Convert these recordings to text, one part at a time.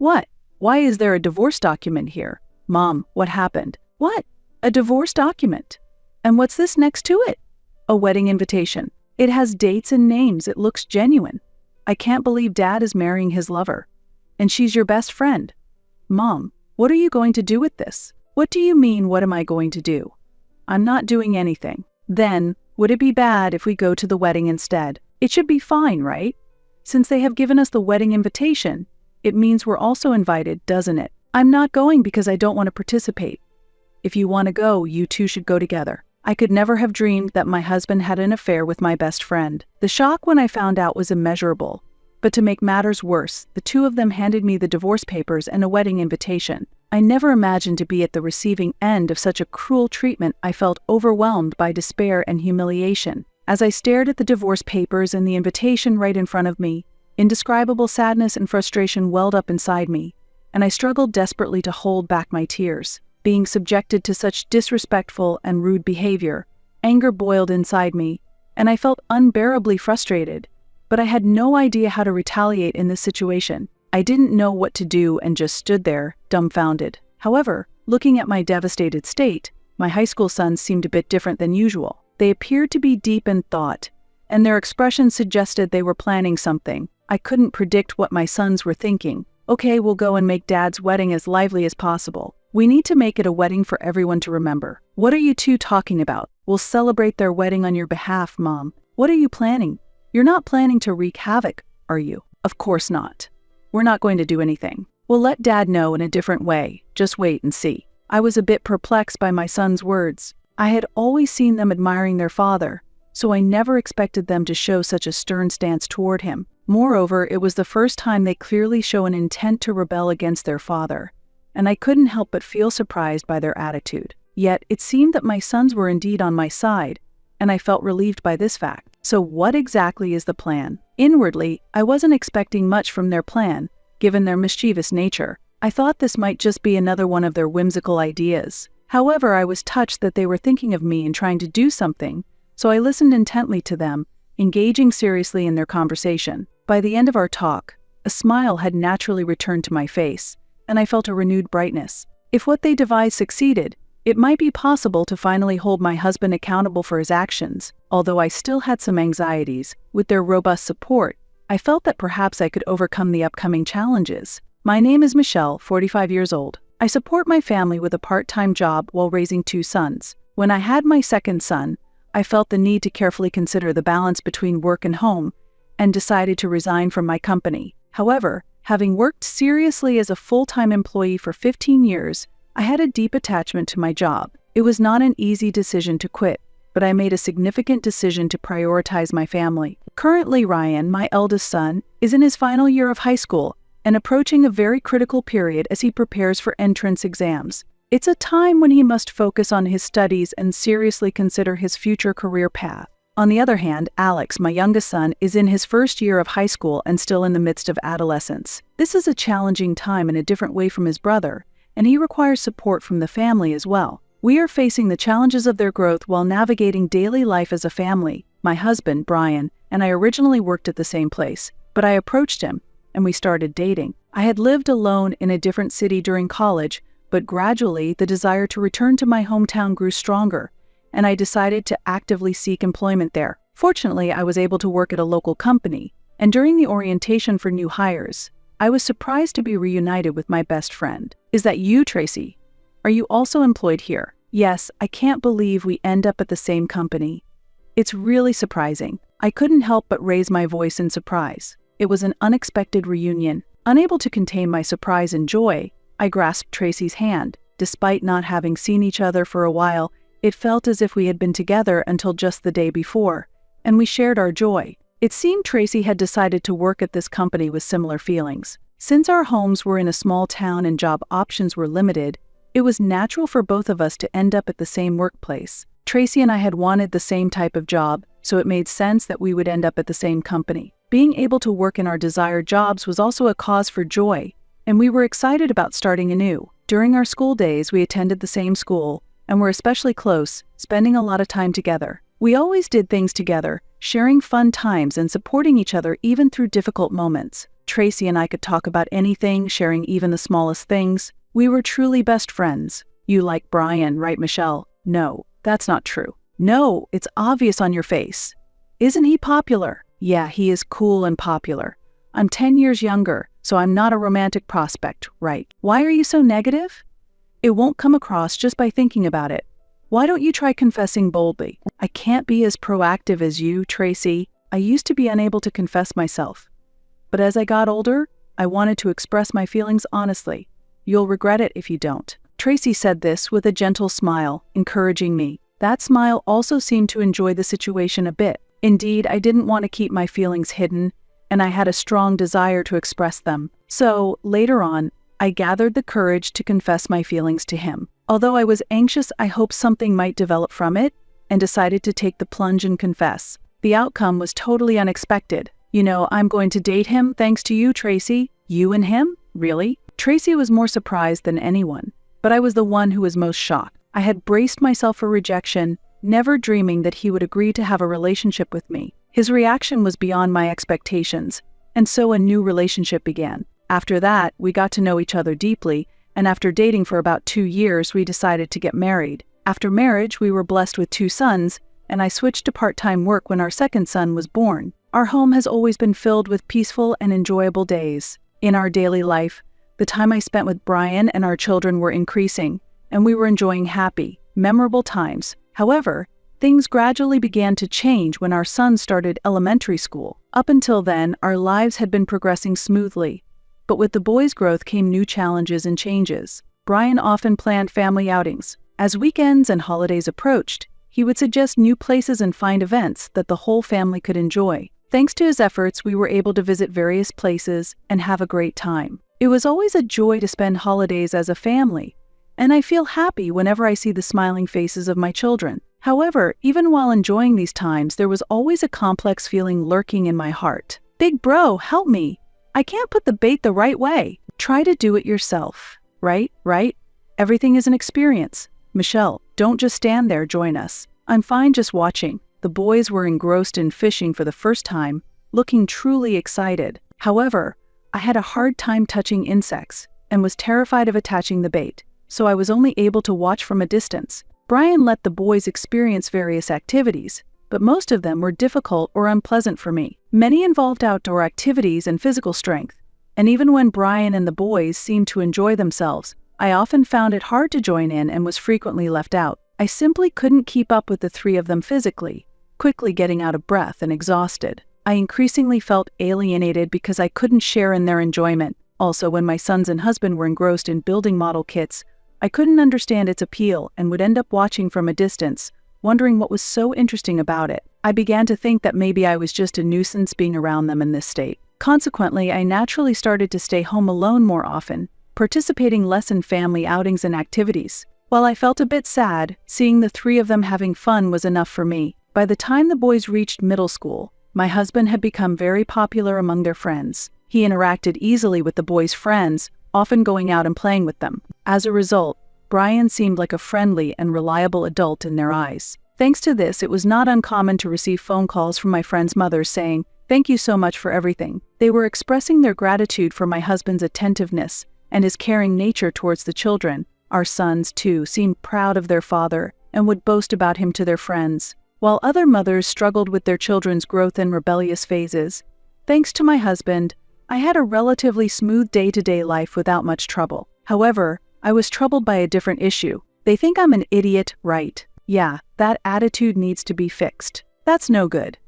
What? Why is there a divorce document here? Mom, what happened? What? A divorce document? And what's this next to it? A wedding invitation. It has dates and names. It looks genuine. I can't believe Dad is marrying his lover. And she's your best friend. Mom, what are you going to do with this? What do you mean, what am I going to do? I'm not doing anything. Then, would it be bad if we go to the wedding instead? It should be fine, right? Since they have given us the wedding invitation, it means we're also invited, doesn't it? I'm not going because I don't want to participate. If you want to go, you two should go together. I could never have dreamed that my husband had an affair with my best friend. The shock when I found out was immeasurable. But to make matters worse, the two of them handed me the divorce papers and a wedding invitation. I never imagined to be at the receiving end of such a cruel treatment. I felt overwhelmed by despair and humiliation. As I stared at the divorce papers and the invitation right in front of me, indescribable sadness and frustration welled up inside me, and I struggled desperately to hold back my tears. Being subjected to such disrespectful and rude behavior, anger boiled inside me, and I felt unbearably frustrated. But I had no idea how to retaliate in this situation. I didn't know what to do and just stood there, dumbfounded. However, looking at my devastated state, my high school sons seemed a bit different than usual. They appeared to be deep in thought, and their expressions suggested they were planning something. I couldn't predict what my sons were thinking. Okay, we'll go and make Dad's wedding as lively as possible. We need to make it a wedding for everyone to remember. What are you two talking about? We'll celebrate their wedding on your behalf, Mom. What are you planning? You're not planning to wreak havoc, are you? Of course not. We're not going to do anything. We'll let Dad know in a different way. Just wait and see. I was a bit perplexed by my son's words. I had always seen them admiring their father, so I never expected them to show such a stern stance toward him. Moreover, it was the first time they clearly show an intent to rebel against their father, and I couldn't help but feel surprised by their attitude. Yet, it seemed that my sons were indeed on my side, and I felt relieved by this fact. So what exactly is the plan? Inwardly, I wasn't expecting much from their plan, given their mischievous nature. I thought this might just be another one of their whimsical ideas. However, I was touched that they were thinking of me and trying to do something, so I listened intently to them, engaging seriously in their conversation. By the end of our talk, a smile had naturally returned to my face, and I felt a renewed brightness. If what they devised succeeded, it might be possible to finally hold my husband accountable for his actions. Although I still had some anxieties, with their robust support, I felt that perhaps I could overcome the upcoming challenges. My name is Michelle, 45 years old. I support my family with a part-time job while raising two sons. When I had my second son, I felt the need to carefully consider the balance between work and home, and decided to resign from my company. However, having worked seriously as a full-time employee for 15 years, I had a deep attachment to my job. It was not an easy decision to quit, but I made a significant decision to prioritize my family. Currently, Ryan, my eldest son, is in his final year of high school and approaching a very critical period as he prepares for entrance exams. It's a time when he must focus on his studies and seriously consider his future career path. On the other hand, Alex, my youngest son, is in his first year of high school and still in the midst of adolescence. This is a challenging time in a different way from his brother, and he requires support from the family as well. We are facing the challenges of their growth while navigating daily life as a family. My husband, Brian, and I originally worked at the same place, but I approached him, and we started dating. I had lived alone in a different city during college, but gradually the desire to return to my hometown grew stronger, and I decided to actively seek employment there. Fortunately, I was able to work at a local company, and during the orientation for new hires, I was surprised to be reunited with my best friend. Is that you, Tracy? Are you also employed here? Yes, I can't believe we end up at the same company. It's really surprising. I couldn't help but raise my voice in surprise. It was an unexpected reunion. Unable to contain my surprise and joy, I grasped Tracy's hand. Despite not having seen each other for a while, it felt as if we had been together until just the day before, and we shared our joy. It seemed Tracy had decided to work at this company with similar feelings. Since our homes were in a small town and job options were limited, it was natural for both of us to end up at the same workplace. Tracy and I had wanted the same type of job, so it made sense that we would end up at the same company. Being able to work in our desired jobs was also a cause for joy, and we were excited about starting anew. During our school days, we attended the same school, and were especially close, spending a lot of time together. We always did things together, sharing fun times and supporting each other even through difficult moments. Tracy and I could talk about anything, sharing even the smallest things. We were truly best friends. You like Brian, right, Michelle? No, that's not true. No, it's obvious on your face. Isn't he popular? Yeah, he is cool and popular. I'm 10 years younger, so I'm not a romantic prospect, right? Why are you so negative? It won't come across just by thinking about it. Why don't you try confessing boldly? I can't be as proactive as you, Tracy. I used to be unable to confess myself. But as I got older, I wanted to express my feelings honestly. You'll regret it if you don't. Tracy said this with a gentle smile, encouraging me. That smile also seemed to enjoy the situation a bit. Indeed, I didn't want to keep my feelings hidden, and I had a strong desire to express them. So, later on, I gathered the courage to confess my feelings to him. Although I was anxious, I hoped something might develop from it, and decided to take the plunge and confess. The outcome was totally unexpected. You know, I'm going to date him thanks to you, Tracy. You and him? Really? Tracy was more surprised than anyone, but I was the one who was most shocked. I had braced myself for rejection, never dreaming that he would agree to have a relationship with me. His reaction was beyond my expectations, and so a new relationship began. After that, we got to know each other deeply, and after dating for about 2 years, we decided to get married. After marriage, we were blessed with 2 sons, and I switched to part-time work when our second son was born. Our home has always been filled with peaceful and enjoyable days. In our daily life, the time I spent with Brian and our children were increasing, and we were enjoying happy, memorable times. However, things gradually began to change when our son started elementary school. Up until then, our lives had been progressing smoothly. But with the boys' growth came new challenges and changes. Brian often planned family outings. As weekends and holidays approached, he would suggest new places and find events that the whole family could enjoy. Thanks to his efforts, we were able to visit various places and have a great time. It was always a joy to spend holidays as a family, and I feel happy whenever I see the smiling faces of my children. However, even while enjoying these times, there was always a complex feeling lurking in my heart. Big bro, help me. I can't put the bait the right way. Try to do it yourself. Right? Everything is an experience. Michelle, don't just stand there, join us. I'm fine just watching. The boys were engrossed in fishing for the first time, looking truly excited. However, I had a hard time touching insects and was terrified of attaching the bait, so I was only able to watch from a distance. Brian let the boys experience various activities, but most of them were difficult or unpleasant for me. Many involved outdoor activities and physical strength, and even when Brian and the boys seemed to enjoy themselves, I often found it hard to join in and was frequently left out. I simply couldn't keep up with the 3 of them physically, quickly getting out of breath and exhausted. I increasingly felt alienated because I couldn't share in their enjoyment. Also, when my sons and husband were engrossed in building model kits, I couldn't understand its appeal and would end up watching from a distance, wondering what was so interesting about it. I began to think that maybe I was just a nuisance being around them in this state. Consequently, I naturally started to stay home alone more often, participating less in family outings and activities. While I felt a bit sad, seeing the 3 of them having fun was enough for me. By the time the boys reached middle school, my husband had become very popular among their friends. He interacted easily with the boys' friends, often going out and playing with them. As a result, Brian seemed like a friendly and reliable adult in their eyes. Thanks to this, it was not uncommon to receive phone calls from my friends' mothers saying, "Thank you so much for everything." They were expressing their gratitude for my husband's attentiveness and his caring nature towards the children. Our sons, too, seemed proud of their father and would boast about him to their friends, while other mothers struggled with their children's growth and rebellious phases. Thanks to my husband, I had a relatively smooth day-to-day life without much trouble. However, I was troubled by a different issue. They think I'm an idiot, right? Yeah, that attitude needs to be fixed. That's no good.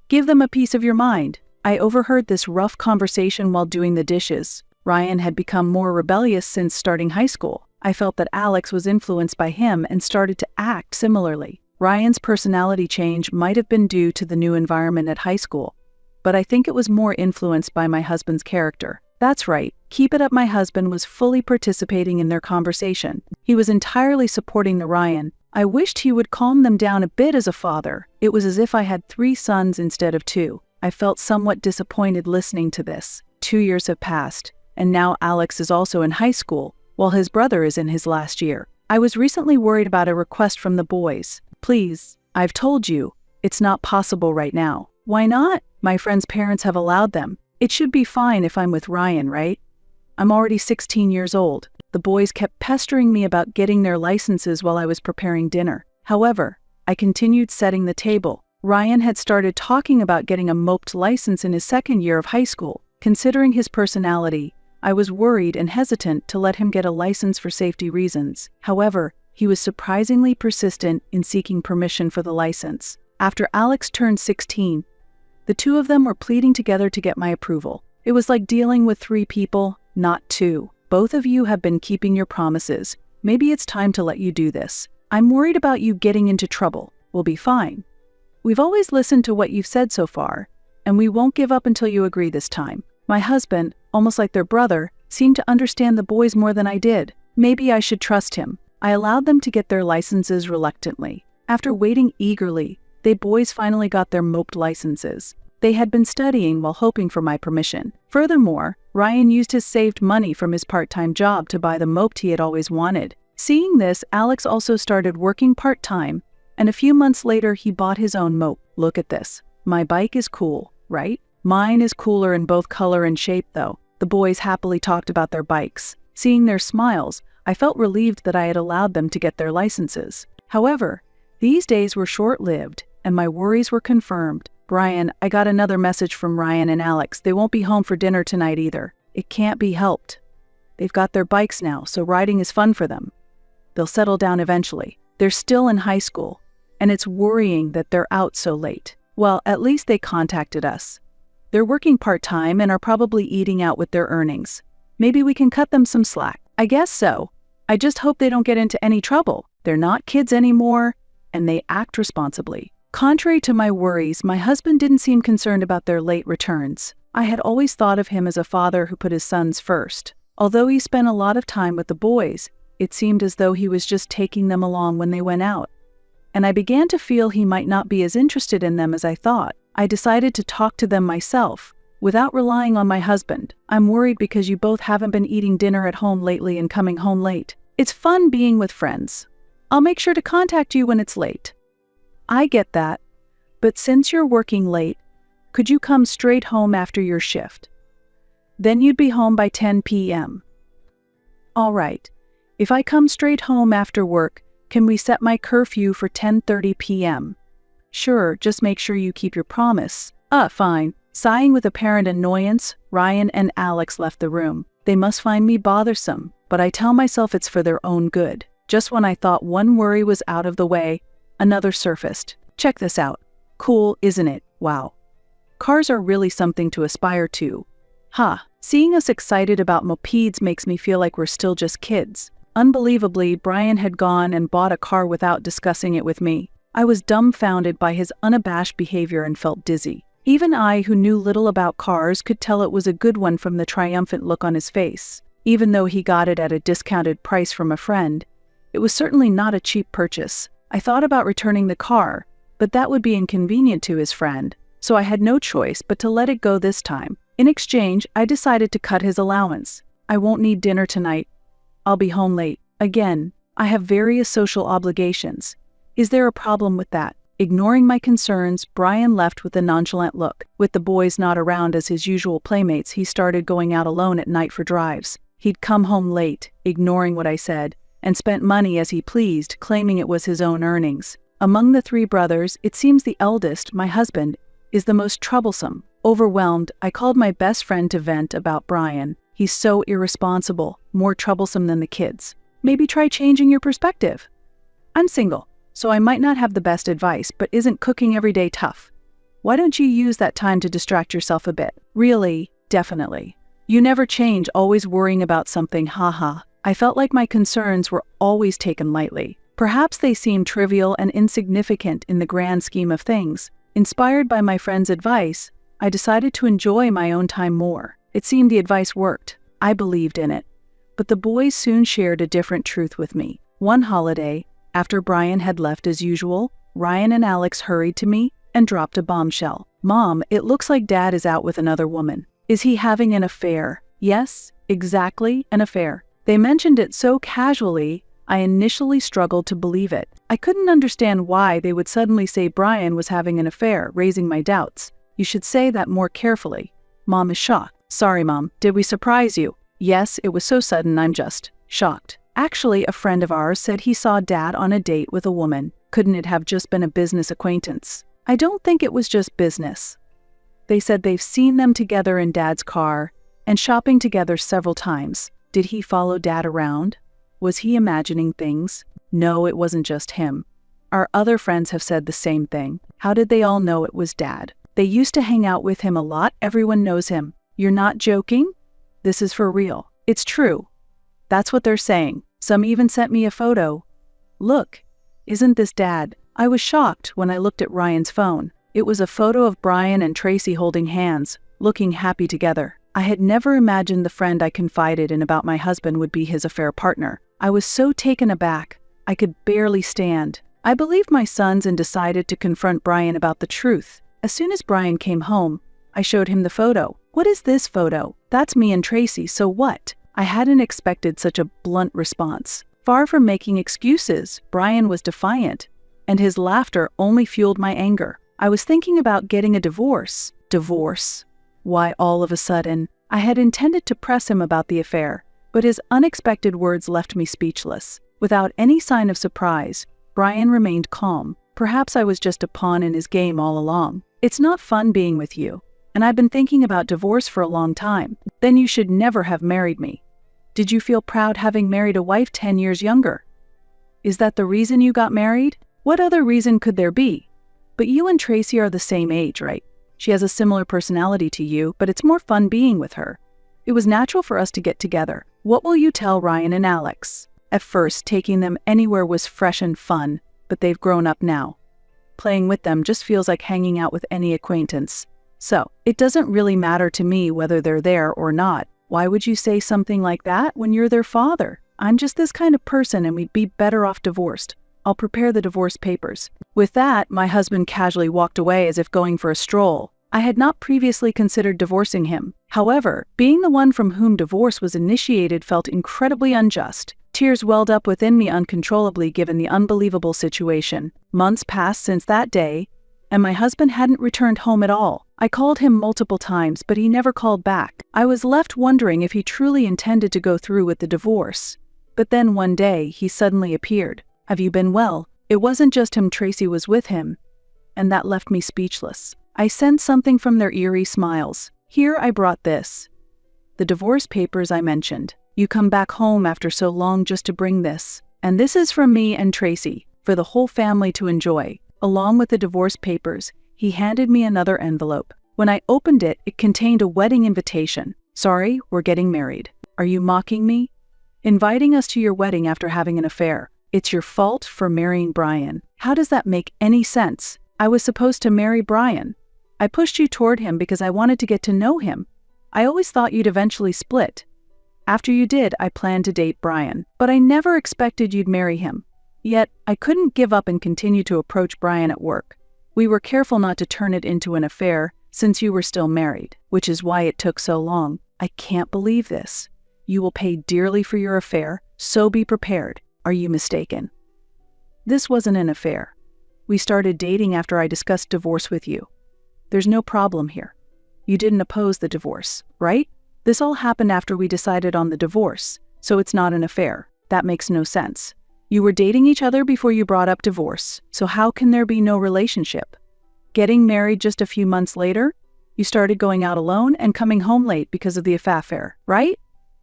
Give them a piece of your mind. I overheard this rough conversation while doing the dishes. Ryan had become more rebellious since starting high school. I felt that Alex was influenced by him and started to act similarly. Ryan's personality change might have been due to the new environment at high school, but I think it was more influenced by my husband's character. That's right, keep it up. My husband was fully participating in their conversation. He was entirely supporting the Ryan. I wished he would calm them down a bit as a father. It was as if I had 3 sons instead of 2. I felt somewhat disappointed listening to this. 2 years have passed, and now Alex is also in high school, while his brother is in his last year. I was recently worried about a request from the boys. Please, I've told you, it's not possible right now. Why not? My friend's parents have allowed them. It should be fine if I'm with Ryan, right? I'm already 16 years old. The boys kept pestering me about getting their licenses while I was preparing dinner. However, I continued setting the table. Ryan had started talking about getting a moped license in his second year of high school. Considering his personality, I was worried and hesitant to let him get a license for safety reasons. However, he was surprisingly persistent in seeking permission for the license. After Alex turned 16, the two of them were pleading together to get my approval. It was like dealing with 3 people, not 2. Both of you have been keeping your promises. Maybe it's time to let you do this. I'm worried about you getting into trouble. We'll be fine. We've always listened to what you've said so far, and we won't give up until you agree this time. My husband, almost like their brother, seemed to understand the boys more than I did. Maybe I should trust him. I allowed them to get their licenses reluctantly. After waiting eagerly, the boys finally got their moped licenses. They had been studying while hoping for my permission. Furthermore, Ryan used his saved money from his part-time job to buy the moped he had always wanted. Seeing this, Alex also started working part-time, and a few months later he bought his own moped. Look at this. My bike is cool, right? Mine is cooler in both color and shape though. The boys happily talked about their bikes. Seeing their smiles, I felt relieved that I had allowed them to get their licenses. However, these days were short-lived, and my worries were confirmed. Brian, I got another message from Ryan and Alex. They won't be home for dinner tonight either. It can't be helped. They've got their bikes now, so riding is fun for them. They'll settle down eventually. They're still in high school, and it's worrying that they're out so late. Well, at least they contacted us. They're working part-time and are probably eating out with their earnings. Maybe we can cut them some slack. I guess so. I just hope they don't get into any trouble. They're not kids anymore, and they act responsibly. Contrary to my worries, my husband didn't seem concerned about their late returns. I had always thought of him as a father who put his sons first. Although he spent a lot of time with the boys, it seemed as though he was just taking them along when they went out. And I began to feel he might not be as interested in them as I thought. I decided to talk to them myself, without relying on my husband. I'm worried because you both haven't been eating dinner at home lately and coming home late. It's fun being with friends. I'll make sure to contact you when it's late. I get that, but since you're working late, could you come straight home after your shift? Then you'd be home by 10 p.m. All right. If I come straight home after work, can we set my curfew for 10:30 p.m.? Sure, just make sure you keep your promise. Fine. Sighing with apparent annoyance, Ryan and Alex left the room. They must find me bothersome, but I tell myself it's for their own good. Just when I thought one worry was out of the way, another surfaced. Check this out. Cool, isn't it? Wow. Cars are really something to aspire to. Seeing us excited about mopeds makes me feel like we're still just kids. Unbelievably, Brian had gone and bought a car without discussing it with me. I was dumbfounded by his unabashed behavior and felt dizzy. Even I, who knew little about cars, could tell it was a good one from the triumphant look on his face. Even though he got it at a discounted price from a friend, it was certainly not a cheap purchase. I thought about returning the car, but that would be inconvenient to his friend, so I had no choice but to let it go this time. In exchange, I decided to cut his allowance. I won't need dinner tonight. I'll be home late. Again, I have various social obligations. Is there a problem with that? Ignoring my concerns, Brian left with a nonchalant look. With the boys not around as his usual playmates, he started going out alone at night for drives. He'd come home late, ignoring what I said, and spent money as he pleased, claiming it was his own earnings. Among the 3 brothers, it seems the eldest, my husband, is the most troublesome. Overwhelmed, I called my best friend to vent about Brian. He's so irresponsible, more troublesome than the kids. Maybe try changing your perspective. I'm single, so I might not have the best advice, but isn't cooking every day tough? Why don't you use that time to distract yourself a bit? Really, definitely. You never change, always worrying about something, haha. I felt like my concerns were always taken lightly. Perhaps they seemed trivial and insignificant in the grand scheme of things. Inspired by my friend's advice, I decided to enjoy my own time more. It seemed the advice worked. I believed in it. But the boys soon shared a different truth with me. One holiday, after Brian had left as usual, Ryan and Alex hurried to me and dropped a bombshell. Mom, it looks like Dad is out with another woman. Is he having an affair? Yes, exactly, an affair. They mentioned it so casually, I initially struggled to believe it. I couldn't understand why they would suddenly say Brian was having an affair, raising my doubts. You should say that more carefully. Mom is shocked. Sorry, Mom. Did we surprise you? Yes, it was so sudden, I'm just shocked. Actually, a friend of ours said he saw Dad on a date with a woman. Couldn't it have just been a business acquaintance? I don't think it was just business. They said they've seen them together in Dad's car and shopping together several times. Did he follow Dad around? Was he imagining things? No, it wasn't just him. Our other friends have said the same thing. How did they all know it was Dad? They used to hang out with him a lot. Everyone knows him. You're not joking? This is for real. It's true. That's what they're saying. Some even sent me a photo. Look, isn't this Dad? I was shocked when I looked at Ryan's phone. It was a photo of Brian and Tracy holding hands, looking happy together. I had never imagined the friend I confided in about my husband would be his affair partner. I was so taken aback, I could barely stand. I believed my sons and decided to confront Brian about the truth. As soon as Brian came home, I showed him the photo. What is this photo? That's me and Tracy, so what? I hadn't expected such a blunt response. Far from making excuses, Brian was defiant, and his laughter only fueled my anger. I was thinking about getting a divorce. Divorce? Why all of a sudden? I had intended to press him about the affair, but his unexpected words left me speechless. Without any sign of surprise, Brian remained calm. Perhaps I was just a pawn in his game all along. It's not fun being with you, and I've been thinking about divorce for a long time. Then you should never have married me. Did you feel proud having married a wife 10 years younger? Is that the reason you got married? What other reason could there be? But you and Tracy are the same age, right? She has a similar personality to you, but it's more fun being with her. It was natural for us to get together. What will you tell Ryan and Alex? At first, taking them anywhere was fresh and fun, but they've grown up now. Playing with them just feels like hanging out with any acquaintance. So, it doesn't really matter to me whether they're there or not. Why would you say something like that when you're their father? I'm just this kind of person and we'd be better off divorced. I'll prepare the divorce papers. With that, my husband casually walked away as if going for a stroll. I had not previously considered divorcing him. However, being the one from whom divorce was initiated felt incredibly unjust. Tears welled up within me uncontrollably given the unbelievable situation. Months passed since that day, and my husband hadn't returned home at all. I called him multiple times, but he never called back. I was left wondering if he truly intended to go through with the divorce. But then one day, he suddenly appeared. Have you been well? It wasn't just him, Tracy was with him, and that left me speechless. I sensed something from their eerie smiles. Here I brought this. The divorce papers I mentioned. You come back home after so long just to bring this. And this is from me and Tracy, for the whole family to enjoy. Along with the divorce papers, he handed me another envelope. When I opened it, it contained a wedding invitation. Sorry, we're getting married. Are you mocking me? Inviting us to your wedding after having an affair. It's your fault for marrying Brian. How does that make any sense? I was supposed to marry Brian. I pushed you toward him because I wanted to get to know him. I always thought you'd eventually split. After you did, I planned to date Brian, but I never expected you'd marry him. Yet, I couldn't give up and continue to approach Brian at work. We were careful not to turn it into an affair since you were still married, which is why it took so long. I can't believe this. You will pay dearly for your affair, so be prepared. Are you mistaken? This wasn't an affair. We started dating after I discussed divorce with you. There's no problem here. You didn't oppose the divorce, right? This all happened after we decided on the divorce, so it's not an affair. That makes no sense. You were dating each other before you brought up divorce, so how can there be no relationship? Getting married just a few months later, you started going out alone and coming home late because of the affair, right?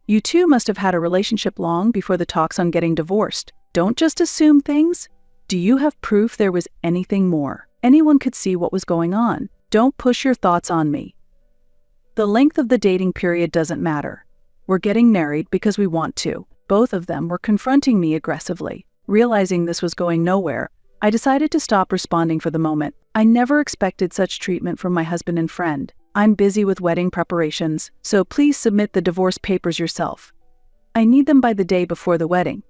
You two must have had a relationship long before the talks on getting divorced. Don't just assume things. Do you have proof there was anything more? Anyone could see what was going on. Don't push your thoughts on me. The length of the dating period doesn't matter. We're getting married because we want to. Both of them were confronting me aggressively. Realizing this was going nowhere, I decided to stop responding for the moment. I never expected such treatment from my husband and friend. I'm busy with wedding preparations, so please submit the divorce papers yourself. I need them by the day before the wedding.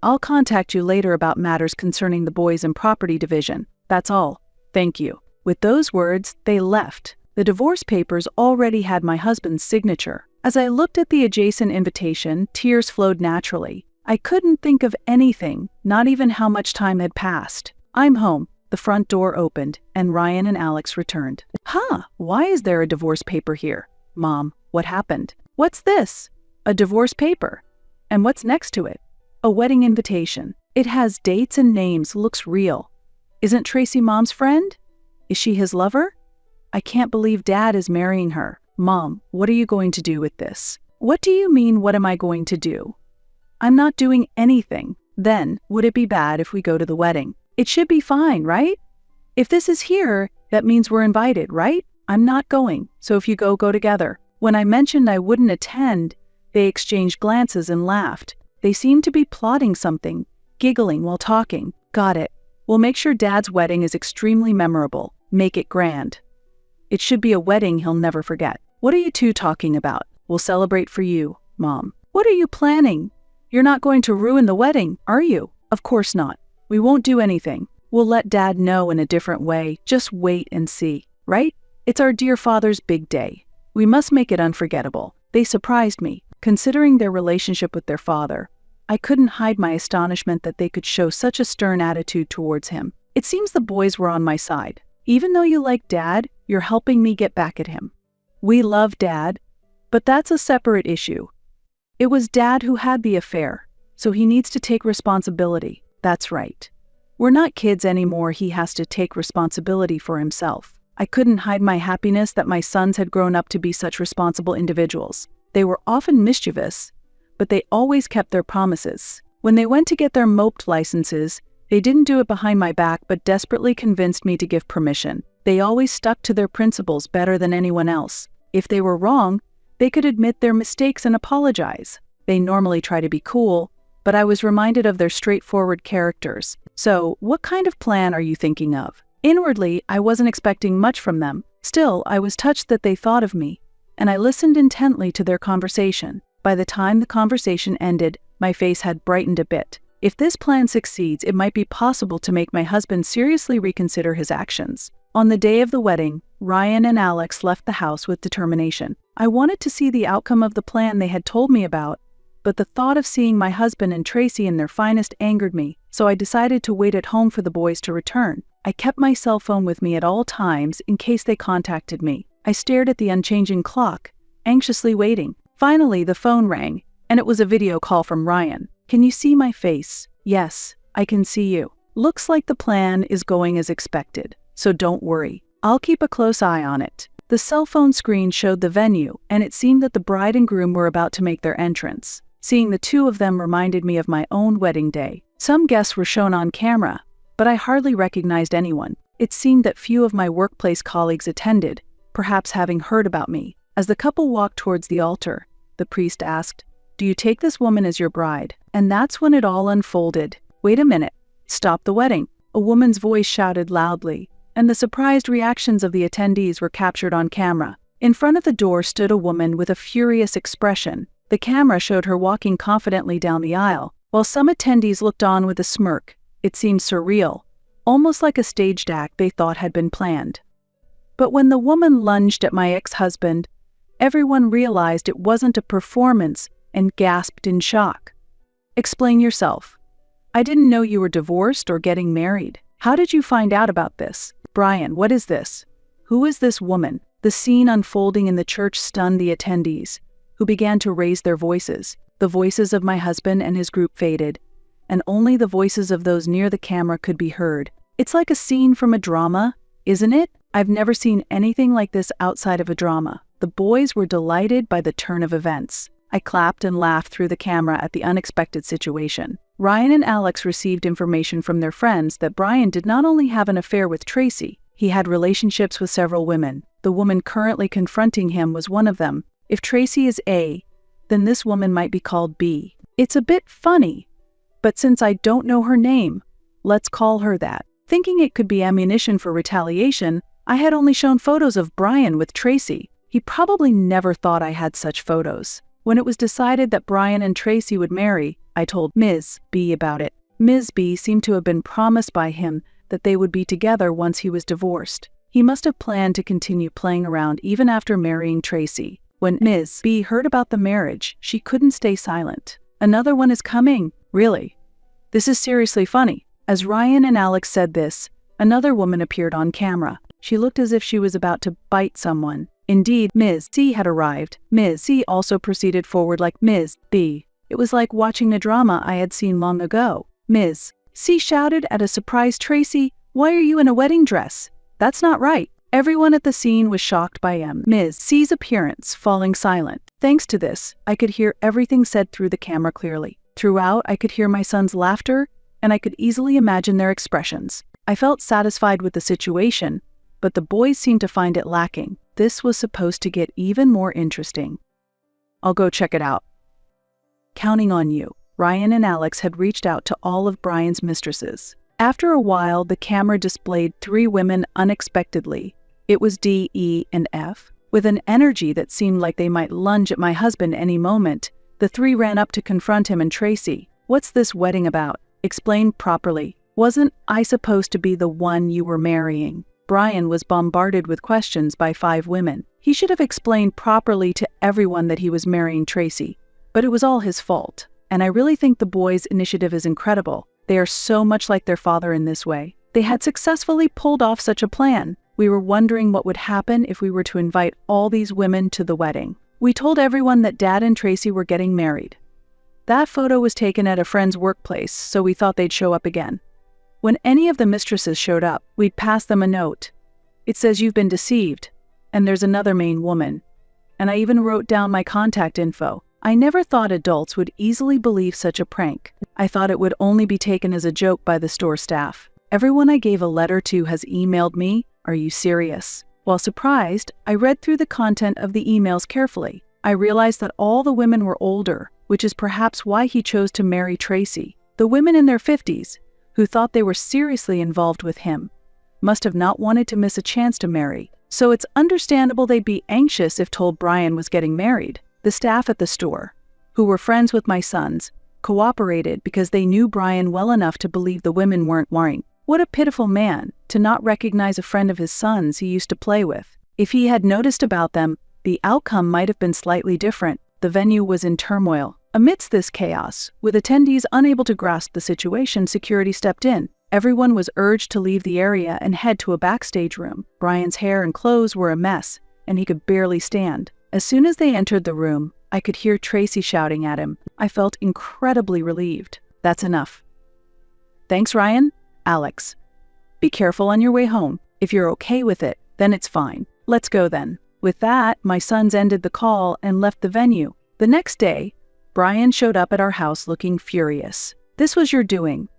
I'll contact you later about matters concerning the boys and property division. That's all. Thank you. With those words, they left. The divorce papers already had my husband's signature. As I looked at the adjacent invitation, tears flowed naturally. I couldn't think of anything, not even how much time had passed. I'm home. The front door opened, and Ryan and Alex returned. Huh, why is there a divorce paper here? Mom, what happened? What's this? A divorce paper. And what's next to it? A wedding invitation. It has dates and names, looks real. Isn't Tracy Mom's friend? Is she his lover? I can't believe Dad is marrying her. Mom, what are you going to do with this? What do you mean, what am I going to do? I'm not doing anything. Then, would it be bad if we go to the wedding? It should be fine, right? If this is here, that means we're invited, right? I'm not going, so if you go together. When I mentioned I wouldn't attend, they exchanged glances and laughed. They seemed to be plotting something, giggling while talking. Got it. We'll make sure Dad's wedding is extremely memorable. Make it grand. It should be a wedding he'll never forget. What are you two talking about? We'll celebrate for you, Mom. What are you planning? You're not going to ruin the wedding, are you? Of course not. We won't do anything. We'll let Dad know in a different way. Just wait and see, right? It's our dear father's big day. We must make it unforgettable. They surprised me, considering their relationship with their father. I couldn't hide my astonishment that they could show such a stern attitude towards him. It seems the boys were on my side. Even though you like Dad, you're helping me get back at him. We love Dad, but that's a separate issue. It was Dad who had the affair, so he needs to take responsibility. That's right. We're not kids anymore. He has to take responsibility for himself. I couldn't hide my happiness that my sons had grown up to be such responsible individuals. They were often mischievous, but they always kept their promises. When they went to get their moped licenses, they didn't do it behind my back but desperately convinced me to give permission. They always stuck to their principles better than anyone else. If they were wrong, they could admit their mistakes and apologize. They normally try to be cool, but I was reminded of their straightforward characters. So, what kind of plan are you thinking of? Inwardly, I wasn't expecting much from them. Still, I was touched that they thought of me, and I listened intently to their conversation. By the time the conversation ended, my face had brightened a bit. If this plan succeeds, it might be possible to make my husband seriously reconsider his actions. On the day of the wedding, Ryan and Alex left the house with determination. I wanted to see the outcome of the plan they had told me about, but the thought of seeing my husband and Tracy in their finest angered me, so I decided to wait at home for the boys to return. I kept my cell phone with me at all times in case they contacted me. I stared at the unchanging clock, anxiously waiting. Finally, the phone rang, and it was a video call from Ryan. Can you see my face? Yes, I can see you. Looks like the plan is going as expected, so don't worry. I'll keep a close eye on it. The cell phone screen showed the venue, and it seemed that the bride and groom were about to make their entrance. Seeing the two of them reminded me of my own wedding day. Some guests were shown on camera, but I hardly recognized anyone. It seemed that few of my workplace colleagues attended, perhaps having heard about me. As the couple walked towards the altar, the priest asked, "Do you take this woman as your bride?" And that's when it all unfolded. Wait a minute. Stop the wedding. A woman's voice shouted loudly, and the surprised reactions of the attendees were captured on camera. In front of the door stood a woman with a furious expression. The camera showed her walking confidently down the aisle, while some attendees looked on with a smirk. It seemed surreal, almost like a staged act they thought had been planned. But when the woman lunged at my ex-husband, everyone realized it wasn't a performance and gasped in shock. Explain yourself. I didn't know you were divorced or getting married. How did you find out about this? Brian, what is this? Who is this woman? The scene unfolding in the church stunned the attendees, who began to raise their voices. The voices of my husband and his group faded, and only the voices of those near the camera could be heard. It's like a scene from a drama, isn't it? I've never seen anything like this outside of a drama. The boys were delighted by the turn of events. I clapped and laughed through the camera at the unexpected situation. Ryan and Alex received information from their friends that Brian did not only have an affair with Tracy, he had relationships with several women. The woman currently confronting him was one of them. If Tracy is A, then this woman might be called B. It's a bit funny, but since I don't know her name, let's call her that. Thinking it could be ammunition for retaliation, I had only shown photos of Brian with Tracy. He probably never thought I had such photos. When it was decided that Brian and Tracy would marry, I told Ms. B about it. Ms. B seemed to have been promised by him that they would be together once he was divorced. He must have planned to continue playing around even after marrying Tracy. When Ms. B heard about the marriage, she couldn't stay silent. Another one is coming. Really? This is seriously funny. As Ryan and Alex said this, Another woman appeared on camera. She looked as if she was about to bite someone. Indeed, Ms. C had arrived. Ms. C also proceeded forward like Ms. B. It was like watching a drama I had seen long ago. Ms. C shouted at a surprised Tracy, "Why are you in a wedding dress? That's not right." Everyone at the scene was shocked by Ms. C's appearance, falling silent. Thanks to this, I could hear everything said through the camera clearly. Throughout, I could hear my son's laughter, and I could easily imagine their expressions. I felt satisfied with the situation, but the boys seemed to find it lacking. This was supposed to get even more interesting. I'll go check it out. Counting on you. Ryan and Alex had reached out to all of Brian's mistresses. After a while, the camera displayed 3 women unexpectedly. It was D, E, and F. With an energy that seemed like they might lunge at my husband any moment, the 3 ran up to confront him and Tracy. "What's this wedding about? Explain properly. Wasn't I supposed to be the one you were marrying?" Brian was bombarded with questions by 5 women. He should have explained properly to everyone that he was marrying Tracy, but it was all his fault. And I really think the boys' initiative is incredible. They are so much like their father in this way. They had successfully pulled off such a plan. We were wondering what would happen if we were to invite all these women to the wedding. We told everyone that Dad and Tracy were getting married. That photo was taken at a friend's workplace, so we thought they'd show up again. When any of the mistresses showed up, we'd pass them a note. It says, "You've been deceived, and there's another main woman." And I even wrote down my contact info. I never thought adults would easily believe such a prank. I thought it would only be taken as a joke by the store staff. Everyone I gave a letter to has emailed me, "Are you serious?" While surprised, I read through the content of the emails carefully. I realized that all the women were older, which is perhaps why he chose to marry Tracy. The women in their 50s, who thought they were seriously involved with him, must have not wanted to miss a chance to marry. So it's understandable they'd be anxious if told Brian was getting married. The staff at the store, who were friends with my sons, cooperated because they knew Brian well enough to believe the women weren't lying. What a pitiful man, to not recognize a friend of his son's he used to play with. If he had noticed about them, the outcome might have been slightly different. The venue was in turmoil. Amidst this chaos, with attendees unable to grasp the situation, security stepped in. Everyone was urged to leave the area and head to a backstage room. Brian's hair and clothes were a mess, and he could barely stand. As soon as they entered the room, I could hear Tracy shouting at him. I felt incredibly relieved. "That's enough." "Thanks, Ryan." "Alex, be careful on your way home. If you're okay with it, then it's fine. Let's go then." With that, my sons ended the call and left the venue. The next day, Brian showed up at our house looking furious. "This was your doing."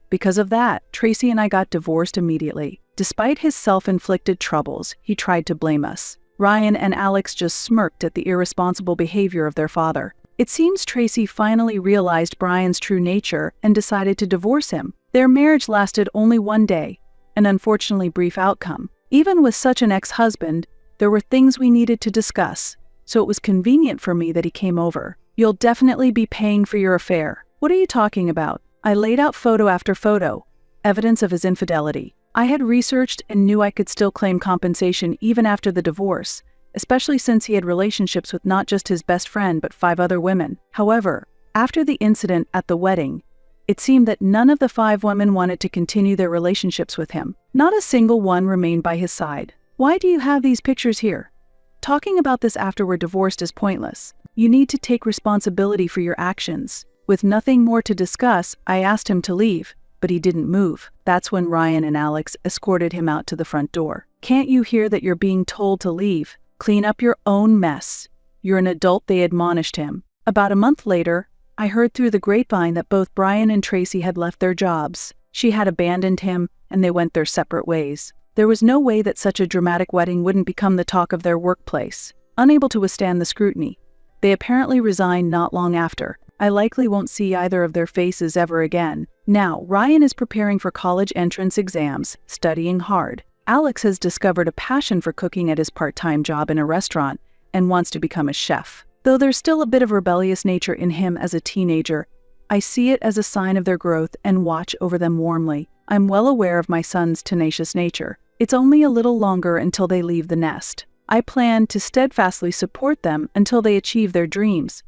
Because of that, Tracy and I got divorced immediately. Despite his self-inflicted troubles, he tried to blame us. Ryan and Alex just smirked at the irresponsible behavior of their father. It seems Tracy finally realized Brian's true nature and decided to divorce him. Their marriage lasted only 1 day, an unfortunately brief outcome. Even with such an ex-husband, there were things we needed to discuss, so it was convenient for me that he came over. "You'll definitely be paying for your affair." "What are you talking about?" I laid out photo after photo, evidence of his infidelity. I had researched and knew I could still claim compensation even after the divorce, especially since he had relationships with not just his best friend but 5 other women. However, after the incident at the wedding, it seemed that none of the 5 women wanted to continue their relationships with him. Not a single one remained by his side. "Why do you have these pictures here? Talking about this after we're divorced is pointless. You need to take responsibility for your actions." With nothing more to discuss, I asked him to leave, but he didn't move. That's when Ryan and Alex escorted him out to the front door. "Can't you hear that you're being told to leave? Clean up your own mess. You're an adult," they admonished him. About a month later, I heard through the grapevine that both Brian and Tracy had left their jobs. She had abandoned him, and they went their separate ways. There was no way that such a dramatic wedding wouldn't become the talk of their workplace. Unable to withstand the scrutiny, they apparently resigned not long after. I likely won't see either of their faces ever again. Now, Ryan is preparing for college entrance exams, studying hard. Alex has discovered a passion for cooking at his part-time job in a restaurant and wants to become a chef. Though there's still a bit of rebellious nature in him as a teenager, I see it as a sign of their growth and watch over them warmly. I'm well aware of my son's tenacious nature. It's only a little longer until they leave the nest. I plan to steadfastly support them until they achieve their dreams.